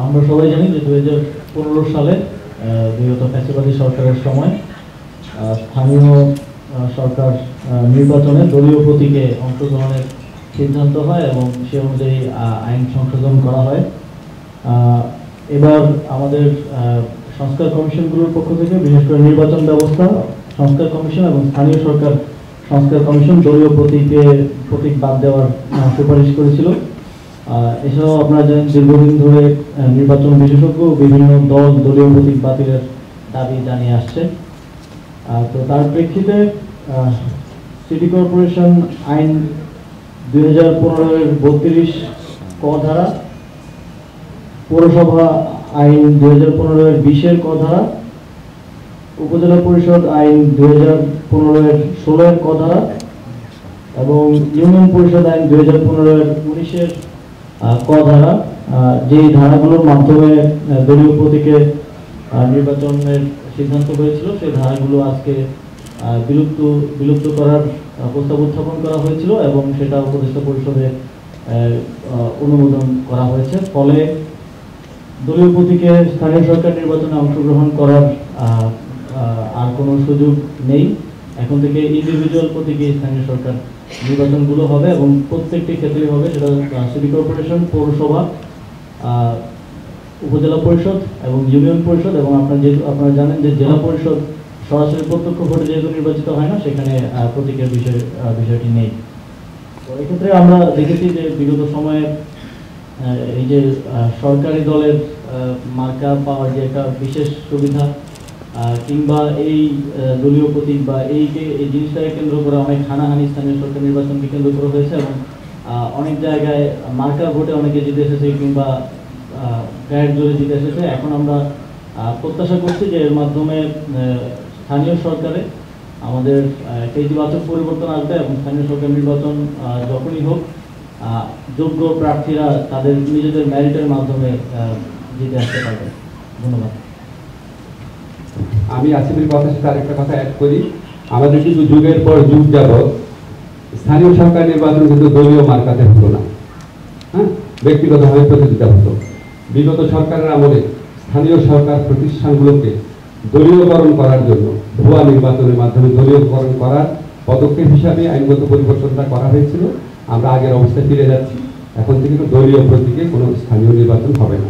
আমরা সবাই জানি যে 2015 সালে বিগত ফ্যাসিবাদী সরকারের সময় স্থানীয় সরকার নির্বাচনে দলীয় প্রতীকে অংশগ্রহণের সিদ্ধান্ত হয় এবং সে অনুযায়ী আইন সংশোধন করা হয়। এবার আমাদের সংস্কার কমিশনগুলোর পক্ষ থেকে বিশেষ করে নির্বাচন ব্যবস্থা সংস্কার কমিশন এবং স্থানীয় সরকার সংস্কার কমিশন দলীয় প্রতীক বাদ দেওয়ার সুপারিশ করেছিল। এছাড়াও আপনারা জানেন দীর্ঘদিন ধরে নির্বাচন বিশেষজ্ঞ বিভিন্ন দল দলীয় প্রতীক বাতিলের দাবি জানিয়ে আসছে। তো তার প্রেক্ষিতে সিটি কর্পোরেশন আইন 2015-এর 32 ক ধারা, পৌরসভা আইন 2015-এর 20-এর ক ধারা, উপজেলা পরিষদ আইন 2015-এর 16-এর ক ধারা এবং ইউনিয়ন পরিষদ আইন 2015-এর 19-এর ক ধারা, যেই ধারাগুলোর মাধ্যমে দলীয় প্রতীকে নির্বাচনের সিদ্ধান্ত হয়েছিল সেই ধারাগুলো আজকে বিলুপ্ত করার প্রস্তাব উত্থাপন করা হয়েছিল এবং সেটা উপদেষ্টা পরিষদে অনুমোদন করা হয়েছে। ফলে দলীয় প্রতীকে স্থানীয় সরকার নির্বাচনে অংশগ্রহণ করার আর কোনো সুযোগ নেই। এখন থেকে ইন্ডিভিজুয়াল প্রতীকে স্থানীয় সরকার নির্বাচনগুলো হবে এবং প্রত্যেকটি ক্ষেত্রেই হবে, সেটা সিটি কর্পোরেশন, পৌরসভা, উপজেলা পরিষদ এবং ইউনিয়ন পরিষদ এবং আপনারা জানেন যে জেলা পরিষদ সরাসরি প্রত্যক্ষ ভোটে যেহেতু নির্বাচিত হয় না, সেখানে প্রতীকের বিষয়টি নেই। তো এক্ষেত্রে আমরা দেখেছি যে বিগত সময়ে এই যে সরকারি দলের মার্কা পাওয়ার যে একটা বিশেষ সুবিধা কিংবা এই দলীয় প্রতীক বা এই জিনিসটাকে কেন্দ্র করে অনেক হানাহানি স্থানীয় সরকার নির্বাচনকে কেন্দ্র করে হয়েছে এবং অনেক জায়গায় মার্কা ভোটে অনেকে জিতে এসেছে কিংবা গায়ের জোরে জিতে এসেছে। এখন আমরা প্রত্যাশা করছি যে এর মাধ্যমে স্থানীয় সরকারে আমাদের ইতিবাচক পরিবর্তন আসবে এবং স্থানীয় সরকার নির্বাচন যখনই হোক যোগ্য প্রার্থীরা তাদের নিজেদের মেরিটের মাধ্যমে জিতে আসতে পারবে। ধন্যবাদ। আমি আসিফের কথার সাথে আরেকটা কথা অ্যাড করি। আমাদের কিন্তু যুগের পর যুগ যাবৎ স্থানীয় সরকার নির্বাচন কিন্তু দলীয় মার্কাতে হতো না, হ্যাঁ, ব্যক্তিগতভাবে প্রতিযোগিতা হতো। বিগত সরকারের আমলে স্থানীয় সরকার প্রতিষ্ঠানগুলোকে দলীয়করণ করার জন্য ভুয়া নির্বাচনের মাধ্যমে দলীয়করণ করার পদক্ষেপ হিসাবে আইনগত পরিবর্তনটা করা হয়েছিল। আমরা আগের অবস্থায় ফিরে যাচ্ছি। এখন থেকে দলীয় প্রতীকে কোনো স্থানীয় নির্বাচন হবে না।